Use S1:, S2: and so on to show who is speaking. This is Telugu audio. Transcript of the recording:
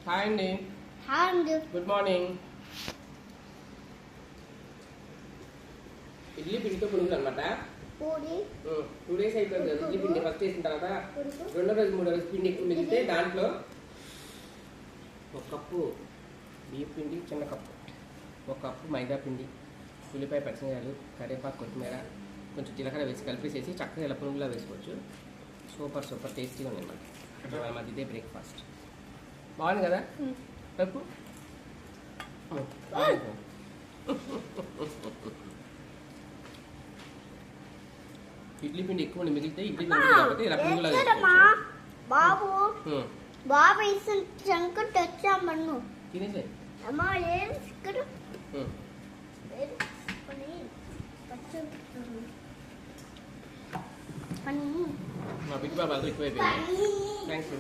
S1: హాయ్ అండి.
S2: హాయ్ అండి.
S1: Good morning. ఇడ్లీ పిండితో పునుగులు అనమాట. 2 days అయిపోయింది కదా ఇడ్లీ పిండి ఫస్ట్ వేసిన తర్వాత రెండో రోజు మూడో రోజు పిండి ఎక్కువ మిగిలితే దాంట్లో 1 కప్పు బియ్యం పిండి, చిన్న కప్పు 1 కప్పు మైదా పిండి, ఉల్లిపాయ, పచ్చిమిరపకాయలు, కరివేపాకు, కొత్తిమీర, కొంచెం జీలకర్ర వేసి కలిపేసేసి చక్కగా ఇలా పునుగులా వేసుకోవచ్చు. సూపర్ టేస్టీగా ఉంది అన్నమాట. మాది ఇదే బ్రేక్ఫాస్ట్. బాగుంది కదా? చెప్పు. ఇడ్లీ పిండి ఎక్కువ మిగిలితే ఇడ్లీ కాబట్టి ఇలా పునుగులా
S2: బాబు బాబు ఇసిన చంక తెచ్చామన్ను
S1: తినేసే
S2: అమ్మా ఏం ఇక్కడ
S1: మా బిగ్ బాబు ఎక్కువైపోయింది. థ్యాంక్స్.